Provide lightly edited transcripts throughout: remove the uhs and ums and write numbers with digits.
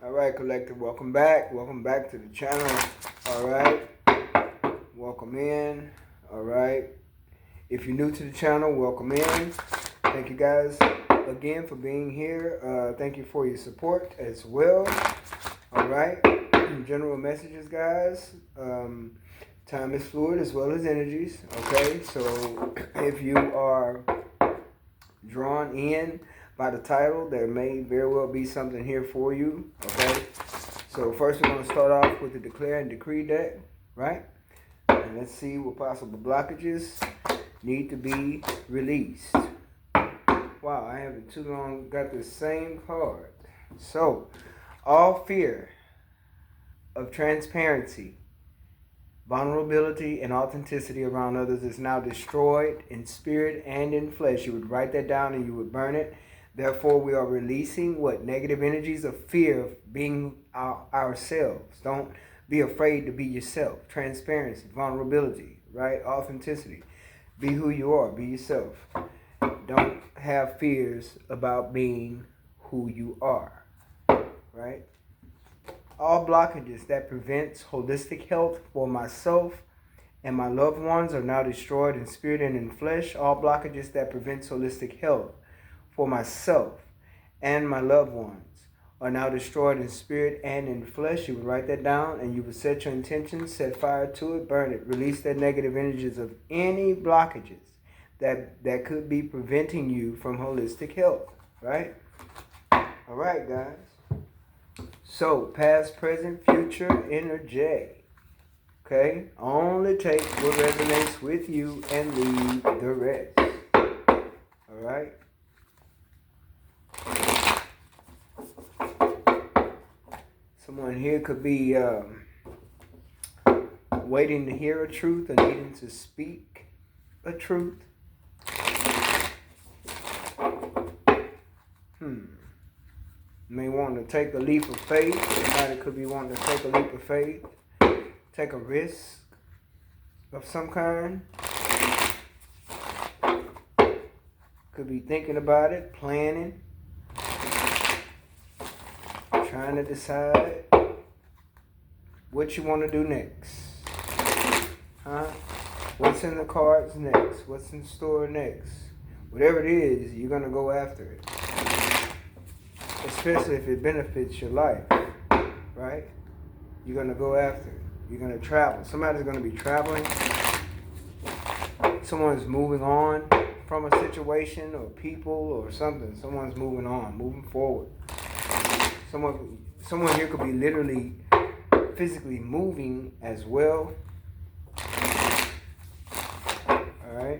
All right, collective, welcome back. Welcome back to the channel. All right, welcome in. All right, if you're new to the channel, welcome in. Thank you guys again for being here. Thank you for your support as well. All right, general messages, guys. Time is fluid as well as energies. Okay, so if you are drawn in by the title, there may very well be something here for you. Okay, so first we're going to start off with the declare and decree deck, right? And let's see what possible blockages need to be released. Wow, I haven't too long got the same card. So all fear of transparency, vulnerability, and authenticity around others is now destroyed in spirit and in flesh. You would write that down and you would burn it. Therefore, we are releasing what? Negative energies of fear of being ourselves. Don't be afraid to be yourself. Transparency, vulnerability, right? Authenticity. Be who you are. Be yourself. Don't have fears about being who you are, right? All blockages that prevents holistic health for myself and my loved ones are now destroyed in spirit and in flesh. All blockages that prevents holistic health for myself and my loved ones are now destroyed in spirit and in flesh. You would write that down and you would set your intentions, set fire to it, burn it. Release that negative energies of any blockages that could be preventing you from holistic health, right? All right, guys. So, past, present, future, energy. Okay? Only take what resonates with you and leave the rest. All right? Someone here could be waiting to hear a truth or needing to speak a truth. May want to take a leap of faith. Somebody could be wanting to take a leap of faith. Take a risk of some kind. Could be thinking about it, planning, trying to decide what you want to do next. Huh? What's in the cards next? What's in store next? Whatever it is, you're going to go after it. Especially if it benefits your life, right? You're going to go after it. You're going to travel. Somebody's going to be traveling. Someone's moving on from a situation or people or something. Someone's moving on, moving forward. Someone here could be literally physically moving as well. All right.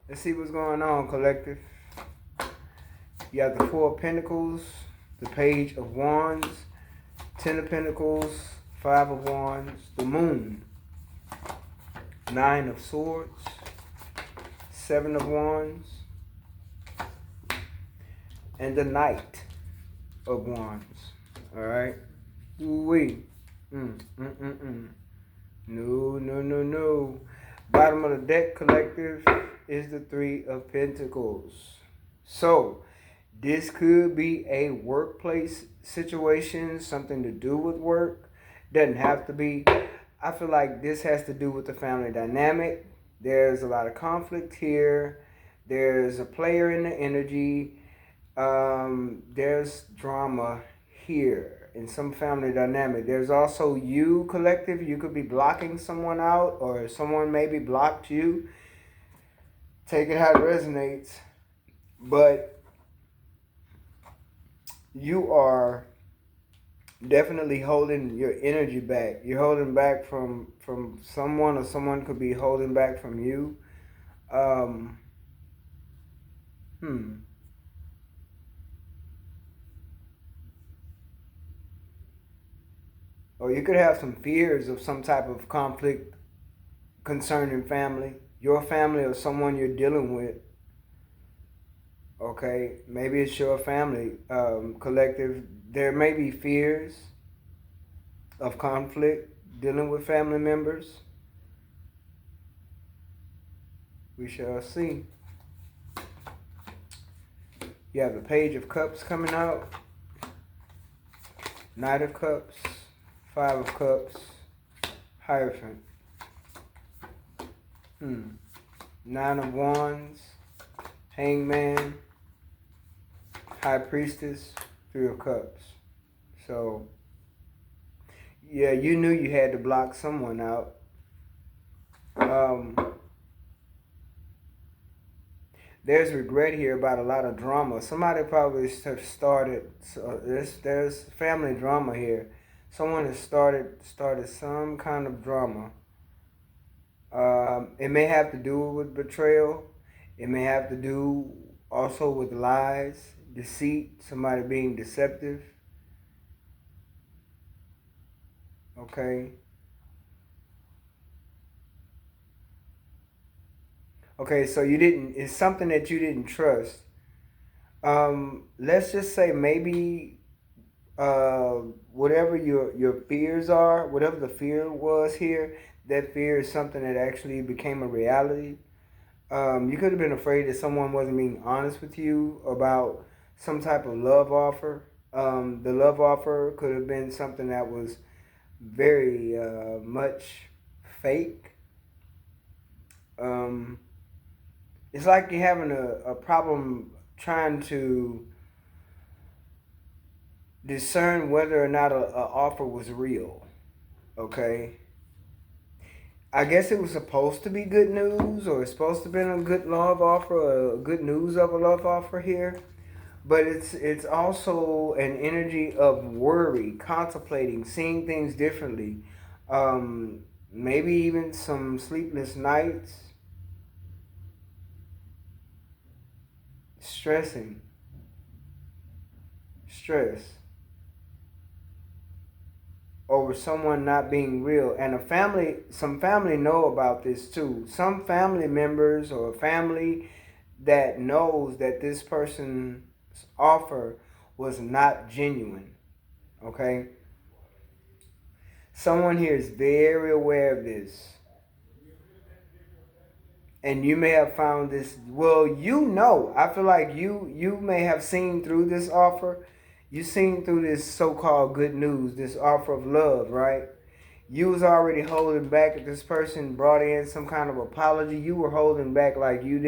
Let's see what's going on, collective. You have the Four of Pentacles, the Page of Wands, Ten of Pentacles, Five of Wands, the Moon, Nine of Swords, Seven of Wands, and the Knight of Wands. All right? Ooh-wee. No. Bottom of the deck, collective, is the Three of Pentacles. So, this could be a workplace situation, something to do with work. Doesn't have to be. I feel like this has to do with the family dynamic. There's a lot of conflict here. There's a player in the energy. There's drama here in some family dynamic. There's also you, collective. You could be blocking someone out, or someone maybe blocked you. Take it how it resonates. But you are definitely holding your energy back. You're holding back from someone, or someone could be holding back from you. Or you could have some fears of some type of conflict concerning family, your family, or someone you're dealing with. Okay, maybe it's your family, collective. There may be fears of conflict dealing with family members. We shall see. You have the Page of Cups coming out, Knight of Cups, Five of Cups, Hierophant, Nine of Wands, Hangman, High Priestess, Three of Cups. So, yeah, you knew you had to block someone out. There's regret here about a lot of drama. Somebody probably have started. There's family drama here. Someone has started some kind of drama. It may have to do with betrayal. It may have to do also with lies, deceit, somebody being deceptive. Okay. Okay, so it's something that you didn't trust. Let's just say maybe whatever your fears are, whatever the fear was here, that fear is something that actually became a reality. You could have been afraid that someone wasn't being honest with you about some type of love offer. The love offer could have been something that was very much fake. It's like you're having a problem trying to discern whether or not a offer was real. Okay? I guess it was supposed to be good news, or it's supposed to have been a good love offer, or good news of a love offer here. But it's also an energy of worry, contemplating, seeing things differently. Maybe even some sleepless nights, stress, over someone not being real. And some family know about this too. Some family members or family that knows that this person's offer was not genuine. Okay? Someone here is very aware of this. And you may have found this, well, I feel like you may have seen through this offer. You seen through this so-called good news, this offer of love, right? You was already holding back if this person brought in some kind of apology. You were holding back like you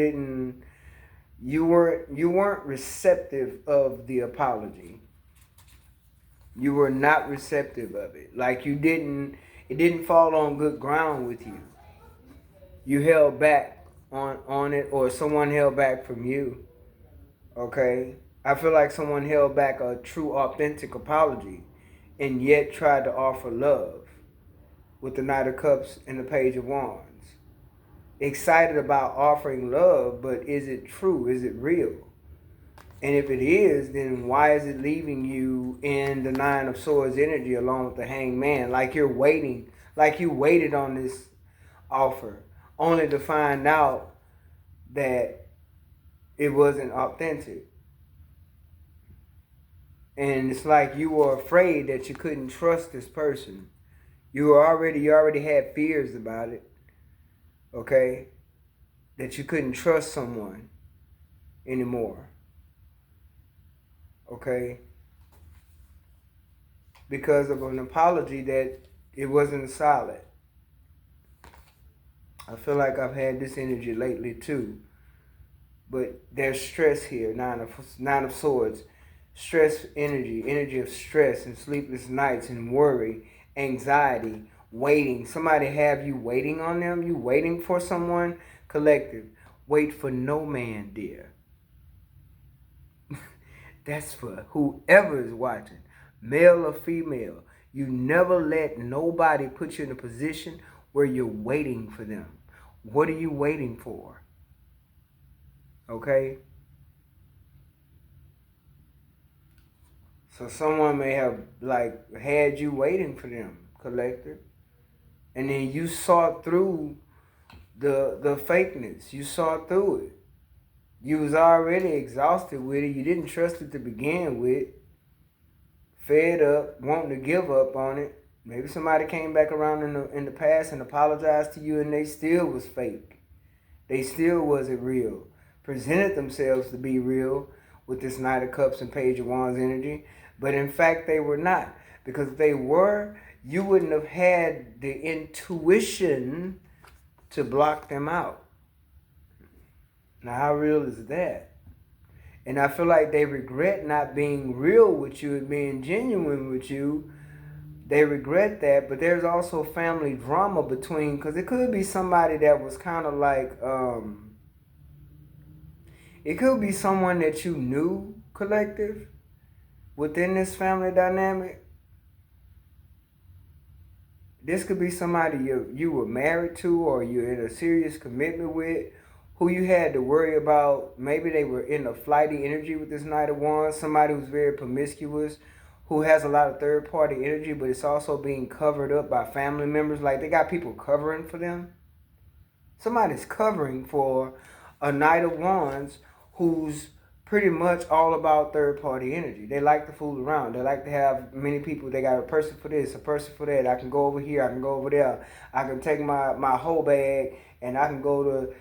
weren't receptive of the apology. You were not receptive of it. Like it didn't fall on good ground with you. You held back on it, or someone held back from you. Okay? I feel like someone held back a true authentic apology and yet tried to offer love with the Knight of Cups and the Page of Wands. Excited about offering love, but is it true? Is it real? And if it is, then why is it leaving you in the Nine of Swords energy along with the Hangman? Like you're waiting, like you waited on this offer, only to find out that it wasn't authentic. And it's like you were afraid that you couldn't trust this person. You already had fears about it. Okay? That you couldn't trust someone anymore. Okay? Because of an apology that it wasn't solid. I feel like I've had this energy lately too. But there's stress here, Nine of Swords. Stress energy of stress and sleepless nights and worry, anxiety, waiting. Somebody have you waiting on them. You waiting for someone. Collective. Wait for no man, dear. That's for whoever is watching, male or female. You never let nobody put you in a position where you're waiting for them. What are you waiting for? Okay? So someone may have had you waiting for them, collector. And then you saw through the fakeness. You saw through it. You was already exhausted with it. You didn't trust it to begin with. fed up, wanting to give up on it. Maybe somebody came back around in the past and apologized to you, and they still was fake. They still wasn't real. Presented themselves to be real with this Knight of Cups and Page of Wands energy, but in fact they were not. Because if they were, you wouldn't have had the intuition to block them out. Now, how real is that? And I feel like they regret not being real with you and being genuine with you. They regret that, but there's also family drama between, because it could be somebody that was kind of like, it could be someone that you knew, collective, within this family dynamic. This could be somebody you were married to, or you're in a serious commitment with, who you had to worry about. Maybe they were in a flighty energy with this Knight of Wands, somebody who's very promiscuous, who has a lot of third-party energy, but it's also being covered up by family members. Like, they got people covering for them. Somebody's covering for a Knight of Wands who's pretty much all about third-party energy. They like to fool around. They like to have many people. They got a person for this, a person for that. I can go over here. I can go over there. I can take my whole bag, and I can go to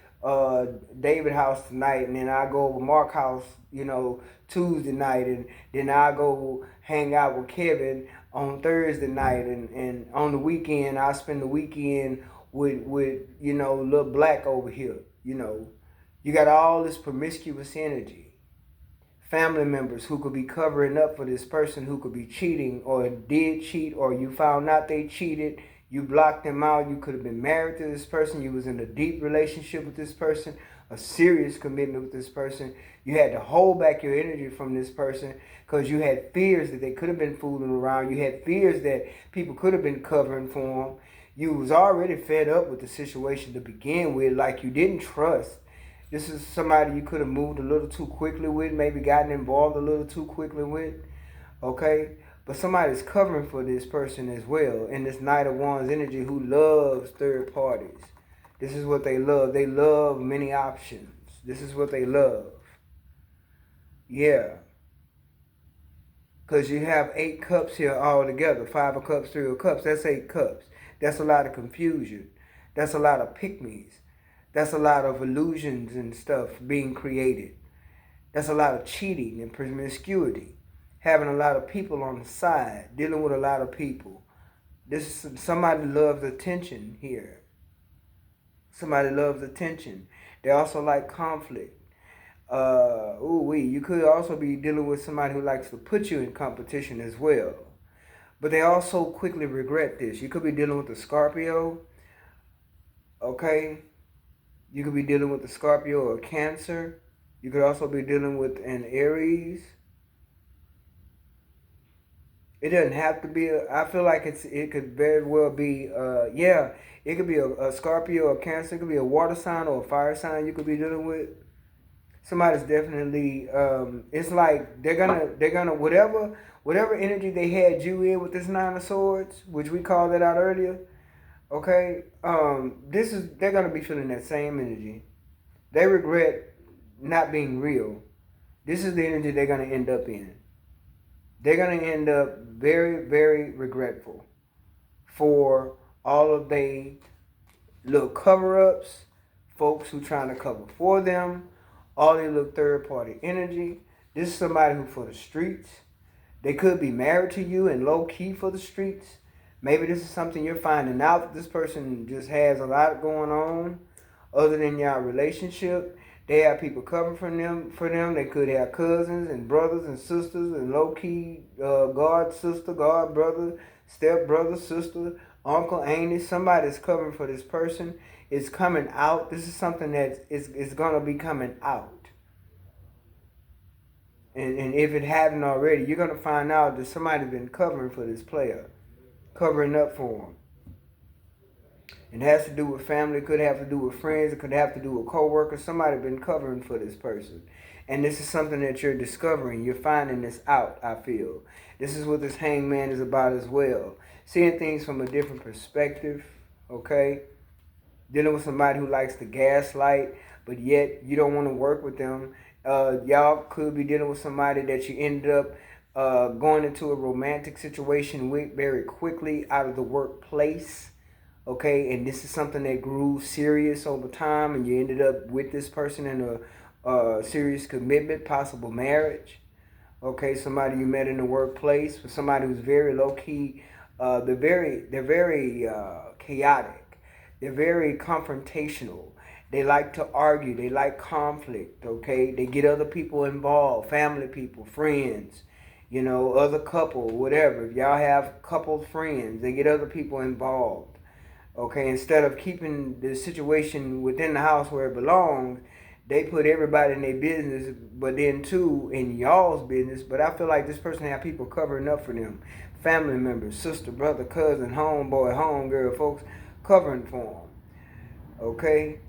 David house tonight, and then I go over Mark house, Tuesday night, and then I go hang out with Kevin on Thursday night, and on the weekend I spend the weekend with Lil Black over here. You got all this promiscuous energy. Family members who could be covering up for this person who could be cheating or did cheat, or you found out they cheated. You blocked them out. You could have been married to this person. You was in a deep relationship with this person, a serious commitment with this person. You had to hold back your energy from this person because you had fears that they could have been fooling around. You had fears that people could have been covering for them. You was already fed up with the situation to begin with, like you didn't trust. This is somebody you could have moved a little too quickly with, maybe gotten involved a little too quickly with, okay? But somebody's covering for this person as well, in this Knight of Wands energy, who loves third parties. This is what they love. They love many options. This is what they love. Yeah. Because you have 8 cups here all together. 5 of cups, 3 of cups. That's 8 cups. That's a lot of confusion. That's a lot of pick-me's. That's a lot of illusions and stuff being created. That's a lot of cheating and promiscuity. Having a lot of people on the side. Dealing with a lot of people. Somebody loves attention here. Somebody loves attention. They also like conflict. You could also be dealing with somebody who likes to put you in competition as well. But they also quickly regret this. You could be dealing with a Scorpio. Okay? You could be dealing with a Scorpio or a Cancer. You could also be dealing with an Aries. It doesn't have to be. I feel like it could very well be. It could be a Scorpio or Cancer. It could be a water sign or a fire sign you could be dealing with. Somebody's definitely. It's like they're gonna whatever energy they had you in with this 9 of Swords, which we called it out earlier. Okay, they're gonna be feeling that same energy. They regret not being real. This is the energy they're gonna end up in. They're gonna end up very, very regretful for all of they little cover-ups, folks who trying to cover for them, all they little third-party energy. This is somebody who for the streets. They could be married to you and low-key for the streets. Maybe this is something you're finding out, that this person just has a lot going on other than your relationship. They have people covering for them. They could have cousins and brothers and sisters and low-key god sister, god brother, step brother, sister, uncle, auntie. Somebody's covering for this person. It's coming out. This is something that is going to be coming out. And if it hadn't already, you're going to find out that somebody's been covering for this player. Covering up for them. It has to do with family. It could have to do with friends. It could have to do with co-workers. Somebody been covering for this person. And this is something that you're discovering. You're finding this out, I feel. This is what this hangman is about as well. Seeing things from a different perspective, okay? Dealing with somebody who likes to gaslight, but yet you don't want to work with them. Y'all could be dealing with somebody that you ended up going into a romantic situation with very quickly out of the workplace. Okay, and this is something that grew serious over time, and you ended up with this person in a serious commitment, possible marriage. Okay, somebody you met in the workplace, with somebody who's very low key. They're very chaotic. They're very confrontational. They like to argue. They like conflict. Okay, they get other people involved, family people, friends, other couple, whatever. If y'all have couple friends, they get other people involved. Okay, instead of keeping the situation within the house where it belongs, they put everybody in their business, but then too in y'all's business. But I feel like this person have people covering up for them, family members, sister, brother, cousin, homeboy, homegirl, folks covering for them. Okay,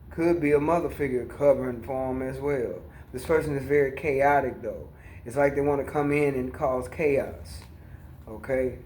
could be a mother figure covering for them as well. This person is very chaotic though. It's like they want to come in and cause chaos. Okay.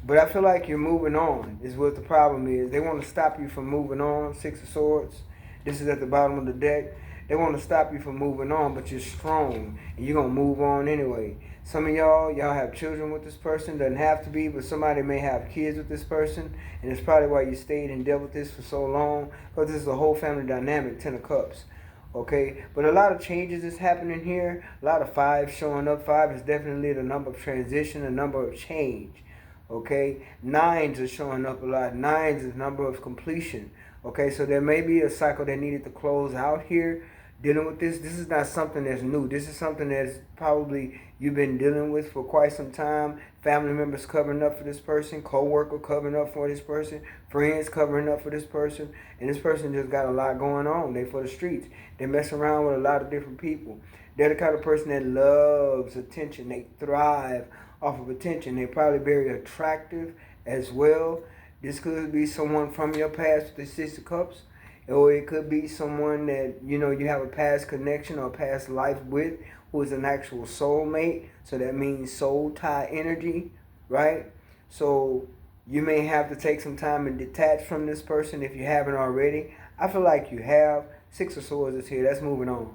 But I feel like you're moving on is what the problem is. They want to stop you from moving on. Six of Swords. This is at the bottom of the deck. They want to stop you from moving on, but you're strong and you're going to move on anyway. Some of y'all have children with this person. Doesn't have to be, but somebody may have kids with this person. And it's probably why you stayed and dealt with this for so long. Because this is a whole family dynamic, 10 of Cups. Okay, but a lot of changes is happening here. A lot of fives showing up. Five is definitely the number of transition, a number of change. Okay, nines are showing up a lot. Nines is number of completion. Okay, so there may be a cycle that needed to close out here. Dealing with this is not something that's new. This is something that's probably you've been dealing with for quite some time. Family members covering up for this person, co-worker covering up for this person, friends covering up for this person, and this person just got a lot going on. They for the streets. They mess around with a lot of different people. They're the kind of person that loves attention. They thrive off of attention. They're probably very attractive as well. This could be someone from your past with the Six of Cups. Or it could be someone that, you have a past connection or past life with who is an actual soulmate. So that means soul tie energy, right? So you may have to take some time and detach from this person if you haven't already. I feel like you have. Six of Swords is here. That's moving on.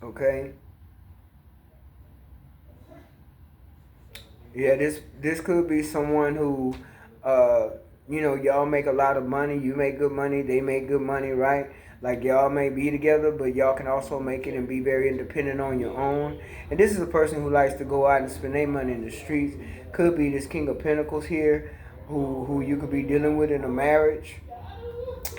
Okay? Yeah, this could be someone who, y'all make a lot of money. You make good money. They make good money, right? Like y'all may be together, but y'all can also make it and be very independent on your own. And this is a person who likes to go out and spend their money in the streets. Could be this King of Pentacles here, who you could be dealing with in a marriage.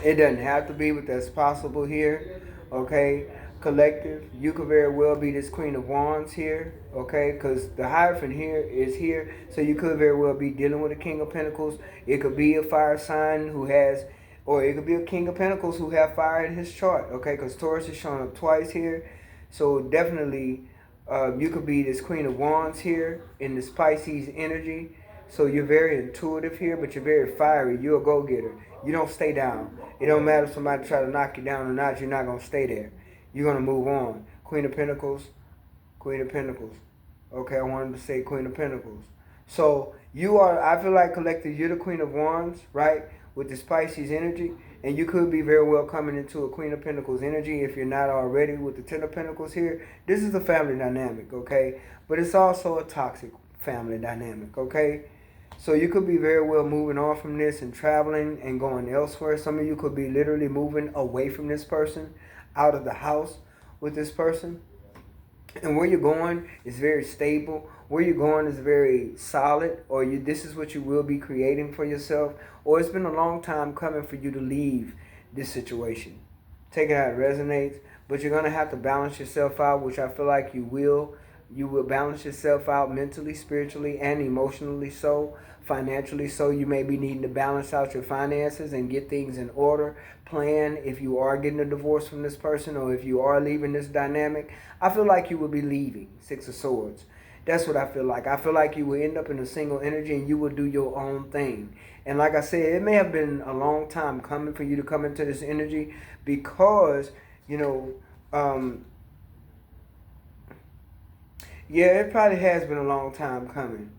It doesn't have to be, but that's possible here. Okay, collective. You could very well be this Queen of Wands here. Okay, because the Hierophant here is here. So you could very well be dealing with a King of Pentacles. It could be a fire sign who has, or it could be a King of Pentacles who have fire in his chart. Okay, because Taurus is showing up twice here. So definitely you could be this Queen of Wands here in this Pisces energy. So you're very intuitive here, but you're very fiery. You're a go-getter. You don't stay down. It don't matter if somebody try to knock you down or not. You're not going to stay there. You're going to move on. Queen of Pentacles. Queen of Pentacles. Okay, I wanted to say Queen of Pentacles. So you are, I feel like collective, you're the Queen of Wands, right? With this Pisces energy. And you could be very well coming into a Queen of Pentacles energy if you're not already with the Ten of Pentacles here. This is a family dynamic, okay? But it's also a toxic family dynamic, okay? So you could be very well moving on from this and traveling and going elsewhere. Some of you could be literally moving away from this person, out of the house with this person. And where you're going is very stable. Where you're going is very solid, or this is what you will be creating for yourself. Or it's been a long time coming for you to leave this situation. Take it how it resonates. But you're going to have to balance yourself out, which I feel like you will. You will balance yourself out mentally, spiritually, and emotionally so. Financially so. You may be needing to balance out your finances and get things in order. Plan if you are getting a divorce from this person, or if you are leaving this dynamic. I feel like you will be leaving. Six of Swords. That's what I feel like. I feel like you will end up in a single energy and you will do your own thing. And like I said, it may have been a long time coming for you to come into this energy because, yeah, it probably has been a long time coming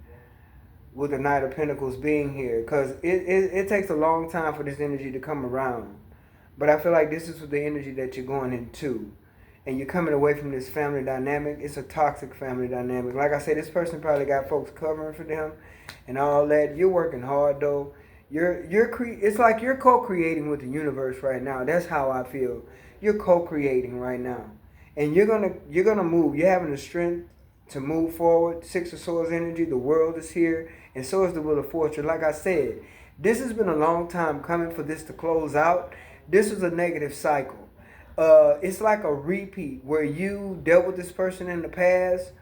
with the Knight of Pentacles being here, because it takes a long time for this energy to come around. But I feel like this is the energy that you're going into. and you're coming away from this family dynamic. It's a toxic family dynamic. Like I said, this person probably got folks covering for them and all that. You're working hard though. It's like you're co-creating with the universe right now. That's how I feel. You're co-creating right now. And you're gonna move. You're having the strength to move forward. Six of Swords energy, the world is here, and so is the Wheel of Fortune. Like I said, this has been a long time coming for this to close out. This was a negative cycle. It's like a repeat where you dealt with this person in the past.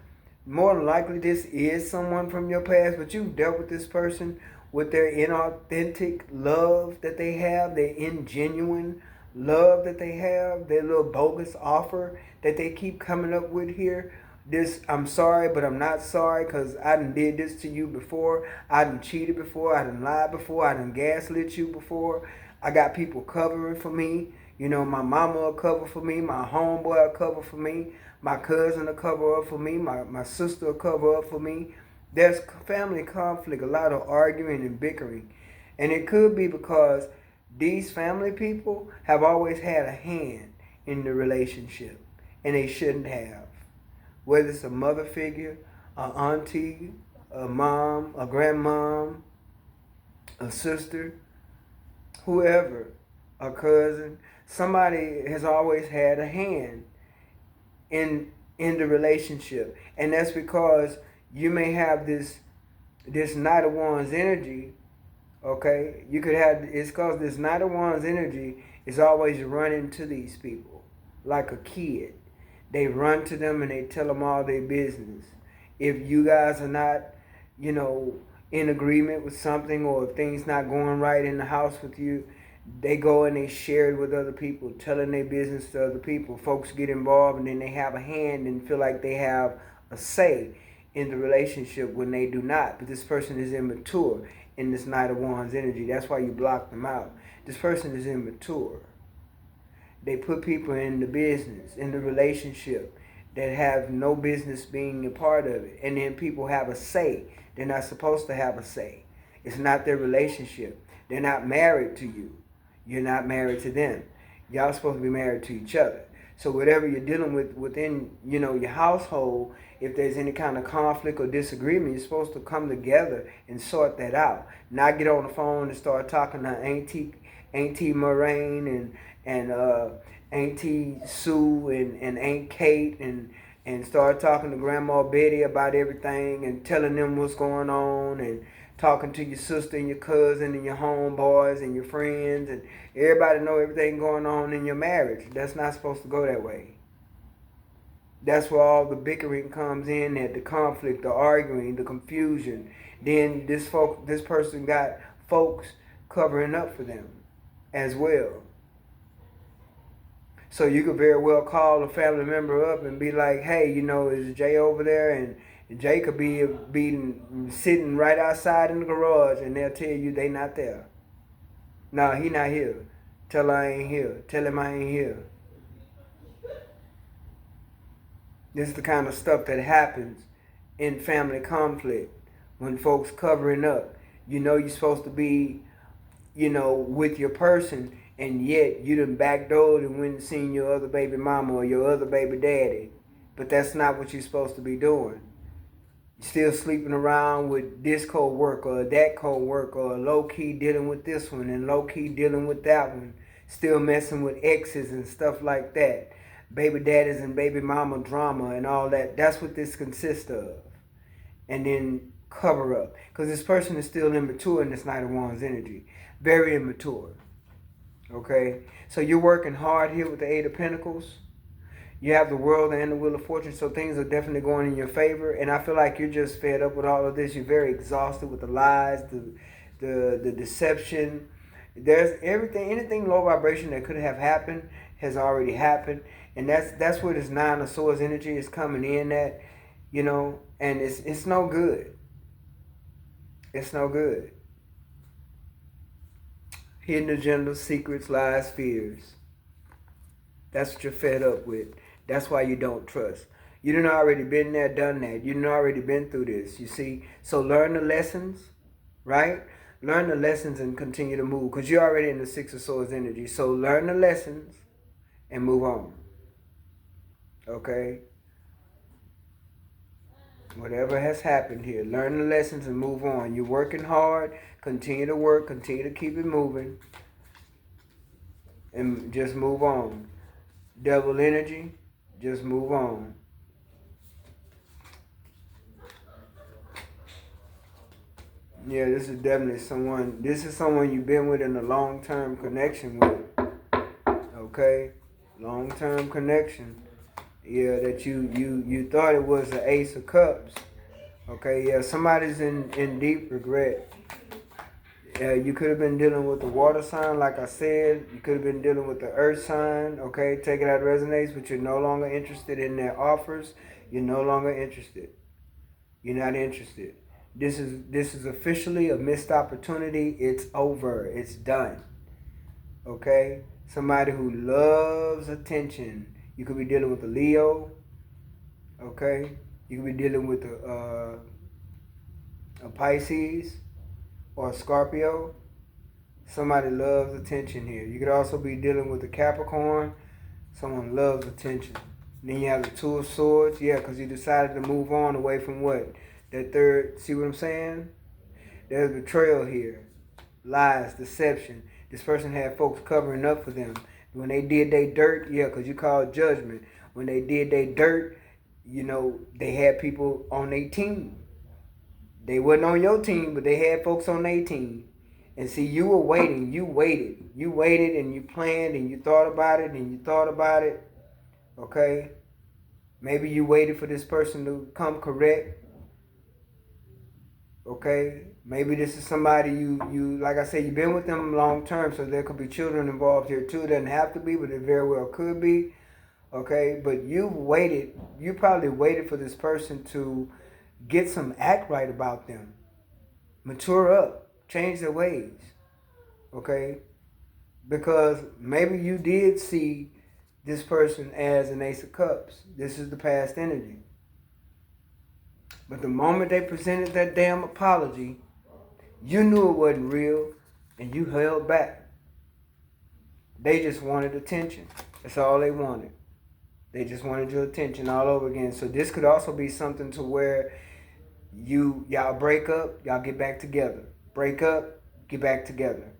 More than likely, this is someone from your past, but you've dealt with this person with their inauthentic love that they have, their ingenuine love that they have, their little bogus offer that they keep coming up with here. This, I'm sorry, but I'm not sorry because I done did this to you before. I done cheated before. I done lied before. I done gaslit you before. I got people covering for me. You know, my mama will cover for me. My homeboy will cover for me. My cousin will cover up for me. My sister will cover up for me. There's family conflict, a lot of arguing and bickering. And it could be because these family people have always had a hand in the relationship. And they shouldn't have. Whether it's a mother figure, an auntie, a mom, a grandmom, a sister, whoever, a cousin, somebody has always had a hand in the relationship. And that's because you may have this Knight of Wands energy, okay? You could have, it's because this Knight of Wands energy is always running to these people like a kid. They run to them and they tell them all their business. If you guys are not, in agreement with something, or if things not going right in the house with you, they go and they share it with other people, telling their business to other people. Folks get involved and then they have a hand and feel like they have a say in the relationship when they do not. But this person is immature in this Knight of Wands energy. That's why you block them out. This person is immature. They put people in the business, in the relationship, that have no business being a part of it. And then people have a say. They're not supposed to have a say. It's not their relationship. They're not married to you. You're not married to them. Y'all supposed to be married to each other. So whatever you're dealing with within, your household, if there's any kind of conflict or disagreement, you're supposed to come together and sort that out. Not get on the phone and start talking to Auntie Moraine and Auntie Sue and Aunt Kate and start talking to Grandma Betty about everything and telling them what's going on, and talking to your sister and your cousin and your homeboys and your friends, and everybody know everything going on in your marriage. That's not supposed to go that way. That's where all the bickering comes in, at the conflict, the arguing, the confusion. Then this person got folks covering up for them as well. So you could very well call a family member up and be like, hey, is Jay over there? And Jay could be sitting right outside in the garage, and they'll tell you they not there. No, he not here. Tell her I ain't here. Tell him I ain't here. This is the kind of stuff that happens in family conflict when folks covering up. You're supposed to be, with your person, and yet you done backdoored and went and seen your other baby mama or your other baby daddy. But that's not what you're supposed to be doing. You're still sleeping around with this co-worker or that co-worker, or low-key dealing with this one and low-key dealing with that one. Still messing with exes and stuff like that. Baby daddies and baby mama drama and all that. That's what this consists of. And then cover up. Because this person is still immature in this Knight of Wands energy. Very immature. Okay? So you're working hard here with the Eight of Pentacles. You have the World and the Wheel of Fortune, so things are definitely going in your favor. And I feel like you're just fed up with all of this. You're very exhausted with the lies, the deception. There's anything low vibration that could have happened has already happened. And that's where this Nine of Swords energy is coming in at, and it's no good. It's no good. Hidden agendas, secrets, lies, fears. That's what you're fed up with. That's why you don't trust. You done already been there, done that. You done already been through this, you see. So learn the lessons, right? Learn the lessons and continue to move, because you're already in the Six of Swords energy. So learn the lessons and move on. Okay? Whatever has happened here, learn the lessons and move on. You're working hard. Continue to work. Continue to keep it moving. And just move on. Devil energy, just move on. Yeah, this is definitely someone. This is someone you've been with in a long-term connection with. Okay, long-term connection. Yeah, that you thought it was the Ace of Cups. Okay, yeah, somebody's in deep regret. You could have been dealing with the water sign, like I said. You could have been dealing with the earth sign. Okay, take it out resonates, but you're no longer interested in their offers. You're no longer interested. You're not interested. This is officially a missed opportunity. It's over. It's done. Okay? Somebody who loves attention. You could be dealing with a Leo. Okay? You could be dealing with a Pisces or a Scorpio. Somebody loves attention here. You could also be dealing with a Capricorn. Someone loves attention. Then you have the Two of Swords. Yeah, because you decided to move on away from what? That third, see what I'm saying? There's betrayal here. Lies, deception. This person had folks covering up for them. When they did their dirt, yeah, because you called judgment. When they did their dirt, they had people on their team. They wasn't on your team, but they had folks on their team. And see, you were waiting. You waited. You waited and you planned and you thought about it and you thought about it. Okay? Maybe you waited for this person to come correct. Okay? Maybe this is somebody you like I said, you've been with them long term, so there could be children involved here too. It doesn't have to be, but it very well could be. Okay? But you probably waited for this person to get some act right about them. Mature up. Change their ways. Okay? Because maybe you did see this person as an Ace of Cups. This is the past energy. But the moment they presented that damn apology, you knew it wasn't real and you held back. They just wanted attention. That's all they wanted. They just wanted your attention all over again. So this could also be something to where y'all break up, y'all get back together. Break up, get back together.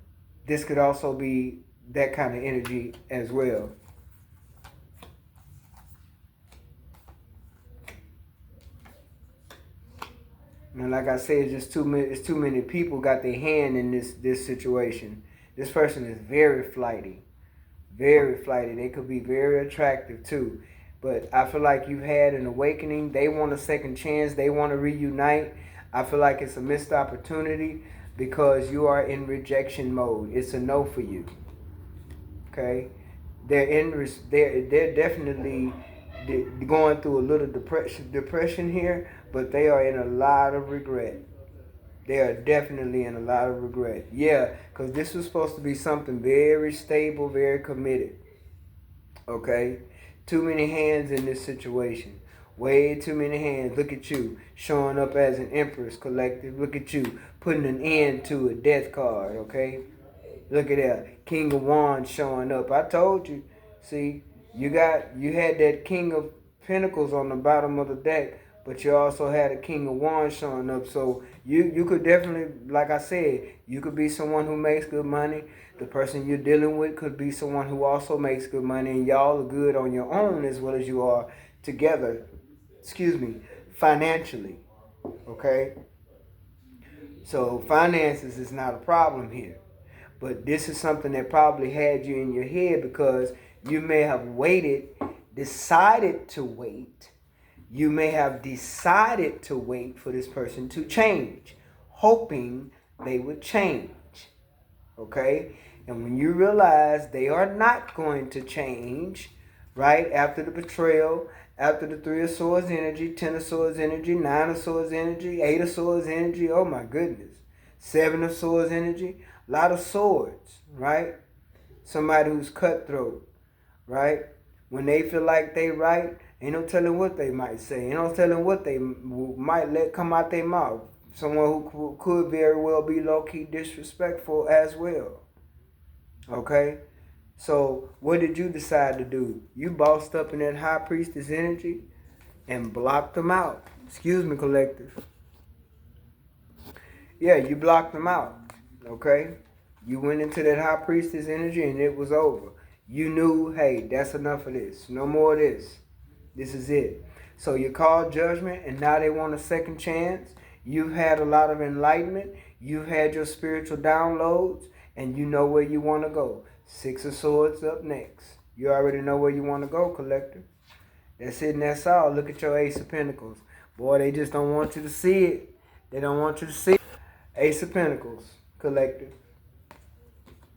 This could also be that kind of energy as well. And like I said, it's too many people got their hand in this situation. This person is very flighty. Very flighty. They could be very attractive too. But I feel like you've had an awakening. They want a second chance. They want to reunite. I feel like it's a missed opportunity because you are in rejection mode. It's a no for you. Okay? They're definitely going through a little depression here, but they are in a lot of regret. They are definitely in a lot of regret. Yeah, because this was supposed to be something very stable, very committed. Okay? Too many hands in this situation. Way too many hands. Look at you showing up as an empress collective. Look at you putting an end to a death card. Okay? Look at that. King of Wands showing up. I told you. See, you had that King of Pentacles on the bottom of the deck, but you also had a King of Wands showing up. So you could definitely, like I said, you could be someone who makes good money. The person you're dealing with could be someone who also makes good money, and y'all are good on your own as well as you are together. Financially. Okay? So finances is not a problem here. But this is something that probably had you in your head because you may have decided to wait. You may have decided to wait for this person to change, hoping they would change. Okay? And when you realize they are not going to change, right, after the betrayal, after the Three of Swords energy, Ten of Swords energy, Nine of Swords energy, Eight of Swords energy, oh my goodness, Seven of Swords energy, a lot of swords, right? Somebody who's cutthroat, right? When they feel like they right, ain't no telling what they might say. Ain't no telling what they might let come out their mouth. Someone who could very well be low-key disrespectful as well. Okay? So what did you decide to do? You bossed up in that high priestess energy and blocked them out. Excuse me, collective. Yeah, you blocked them out. Okay? You went into that high priestess energy and it was over. You knew, hey, that's enough of this. No more of this. This is it. So you called judgment and now they want a second chance. You've had a lot of enlightenment. You've had your spiritual downloads and you know where you want to go. Six of Swords up next. You already know where you want to go, collective. That's it and that's all. Look at your Ace of Pentacles. Boy, they just don't want you to see it. They don't want you to see it. Ace of Pentacles, collective.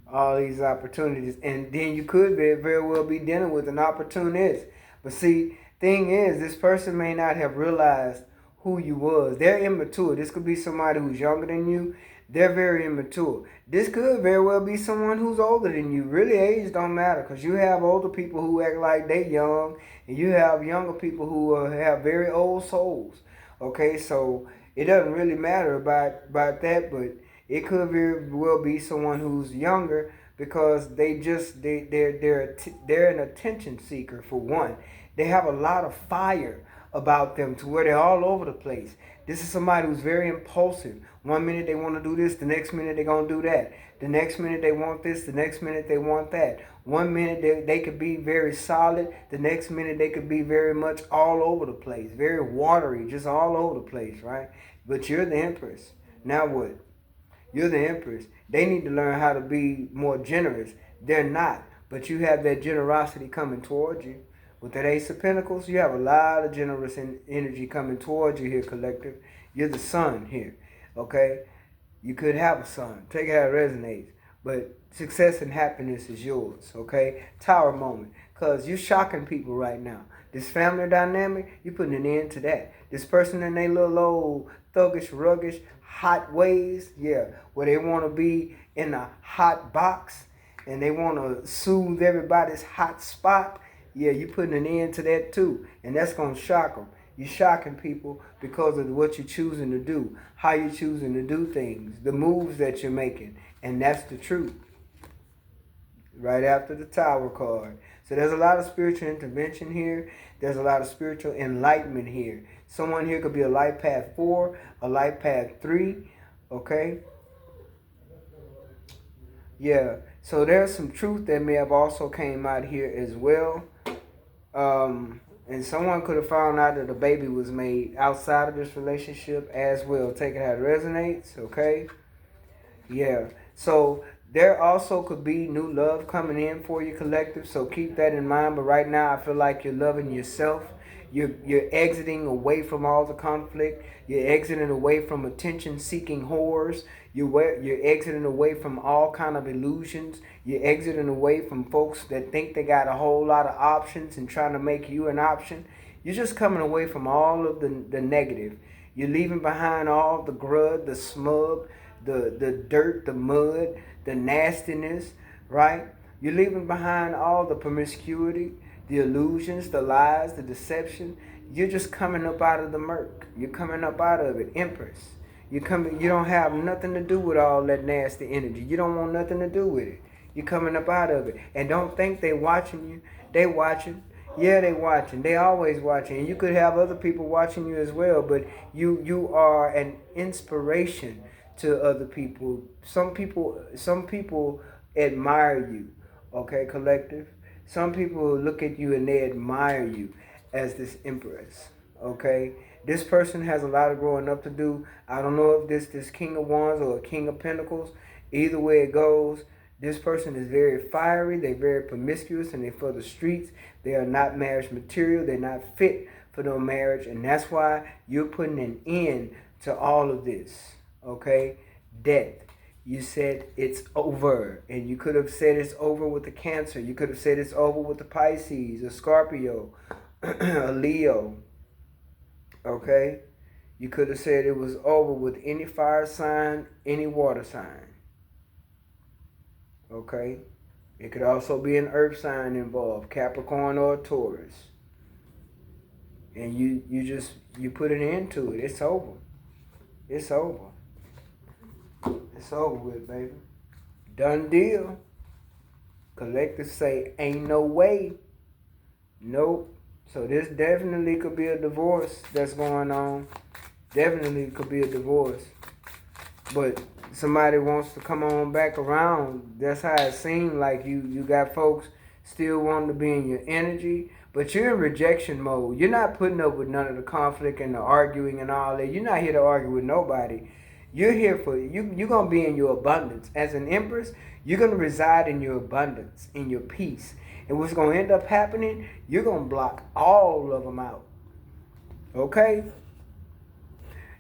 All these opportunities. And then you could very well be dealing with an opportunist. But see, thing is, this person may not have realized who you was. They're immature. This could be somebody who's younger than you. They're very immature. This could very well be someone who's older than you. Really, age don't matter because you have older people who act like they young and you have younger people who have very old souls. Okay, so it doesn't really matter about that, but it could very well be someone who's younger because they're an attention seeker for one. They have a lot of fire about them to where they're all over the place. This is somebody who's very impulsive. One minute they want to do this, the next minute they're going to do that. The next minute they want this, the next minute they want that. One minute they could be very solid, the next minute they could be very much all over the place. Very watery, just all over the place, right? But you're the Empress. Now what? You're the Empress. They need to learn how to be more generous. They're not. But you have that generosity coming towards you. With that Ace of Pentacles, you have a lot of generous energy coming towards you here, collective. You're the sun here, okay? You could have a son. Take it how it resonates. But success and happiness is yours, okay? Tower moment. Because you're shocking people right now. This family dynamic, you're putting an end to that. This person in their little old thuggish, ruggish, hot ways, yeah, where they want to be in a hot box and they want to soothe everybody's hot spot, yeah, you're putting an end to that too. And that's going to shock them. You're shocking people because of what you're choosing to do, how you're choosing to do things, the moves that you're making. And that's the truth. Right after the Tower card. So there's a lot of spiritual intervention here. There's a lot of spiritual enlightenment here. Someone here could be a life path 4, a life path 3. Okay? Yeah. So there's some truth that may have also came out here as well. And someone could have found out that a baby was made outside of this relationship as well. Take it how it resonates, okay? Yeah. So there also could be new love coming in for you, collective. So keep that in mind. But right now, I feel like you're loving yourself. You're exiting away from all the conflict. You're exiting away from attention-seeking whores. You're exiting away from all kind of illusions. You're exiting away from folks that think they got a whole lot of options and trying to make you an option. You're just coming away from all of the negative. You're leaving behind all the grud, the smug, the dirt, the mud, the nastiness, right? You're leaving behind all the promiscuity, the illusions, the lies, the deception. You're just coming up out of the murk. You're coming up out of it, Empress. You don't have nothing to do with all that nasty energy. You don't want nothing to do with it. You're coming up out of it. And don't think they watching you. They watching. Yeah, they watching. They always watching. And you could have other people watching you as well, but you are an inspiration to other people. Some people admire you. Okay, collective? Some people look at you and they admire you as this Empress. Okay? This person has a lot of growing up to do. I don't know if this King of Wands or a King of Pentacles. Either way it goes, this person is very fiery. They're very promiscuous and they're for the streets. They are not marriage material. They're not fit for no marriage. And that's why you're putting an end to all of this. Okay? Death. You said it's over. And you could have said it's over with the Cancer. You could have said it's over with the Pisces, a Scorpio, a Leo. Okay? You could have said it was over with any fire sign, any water sign. Okay? It could also be an earth sign involved, Capricorn or Taurus. And you put an end to it. It's over. It's over. It's over with, baby. Done deal. Collective say, ain't no way. Nope. So this definitely could be a divorce that's going on. Definitely could be a divorce. But somebody wants to come on back around. That's how it seems like you got folks still wanting to be in your energy, but you're in rejection mode. You're not putting up with none of the conflict and the arguing and all that. You're not here to argue with nobody. You're here for you're gonna be in your abundance. As an empress, you're gonna reside in your abundance, in your peace. And what's gonna end up happening, you're gonna block all of them out. Okay?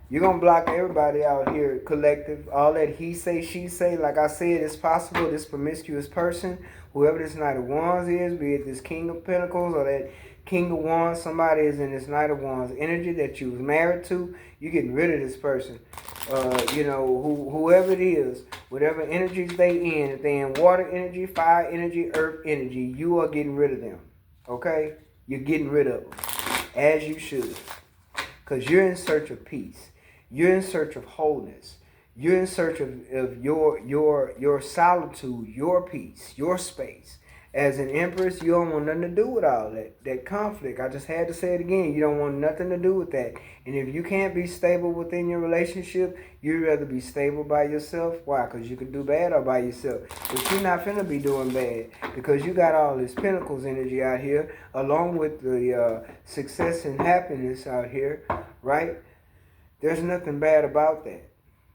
You're going to block everybody out here, collective. All that he say, she say. Like I said, it's possible this promiscuous person, whoever this Knight of Wands is, be it this King of Pentacles or that King of Wands, somebody is in this Knight of Wands energy that you was married to, you're getting rid of this person. Whoever it is, whatever energies they in, if they in water energy, fire energy, earth energy, you are getting rid of them. Okay? You're getting rid of them. As you should. Because you're in search of peace. You're in search of wholeness. You're in search of your solitude, your peace, your space. As an empress, you don't want nothing to do with all that conflict. I just had to say it again. You don't want nothing to do with that. And if you can't be stable within your relationship, you'd rather be stable by yourself. Why? Because you can do bad all by yourself. But you're not finna be doing bad because you got all this Pentacles energy out here along with the success and happiness out here, right? There's nothing bad about that.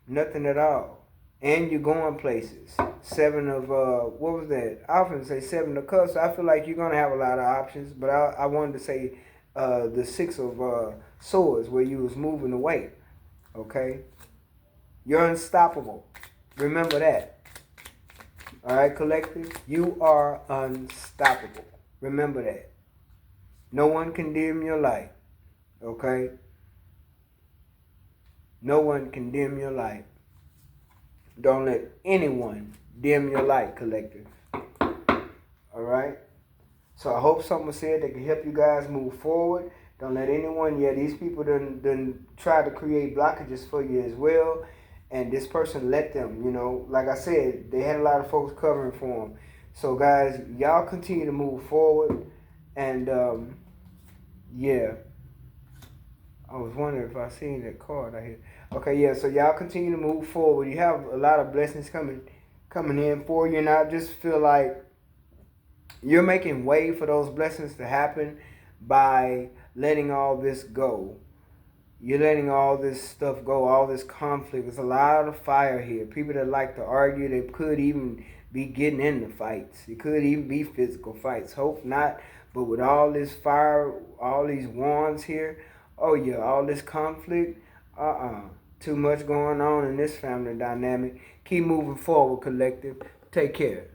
Nothing at all. And you're going places. Seven of, what was that? I often say seven of cups. I feel like you're going to have a lot of options. But I wanted to say the six of swords where you was moving away. Okay? You're unstoppable. Remember that. All right, collective? You are unstoppable. Remember that. No one can dim your light. Okay? No one can dim your light. Don't let anyone dim your light, collective. All right? So I hope something was said that can help you guys move forward. Don't let anyone, these people done try to create blockages for you as well. And this person let them, like I said, they had a lot of folks covering for them. So guys, y'all continue to move forward. And I was wondering if I seen that card out here. Okay, so y'all continue to move forward. You have a lot of blessings coming in for you. And I just feel like you're making way for those blessings to happen by letting all this go. You're letting all this stuff go, all this conflict. There's a lot of fire here. People that like to argue, they could even be getting into fights. It could even be physical fights. Hope not. But with all this fire, all these wands here, oh yeah, all this conflict, too much going on in this family dynamic. Keep moving forward, collective. Take care.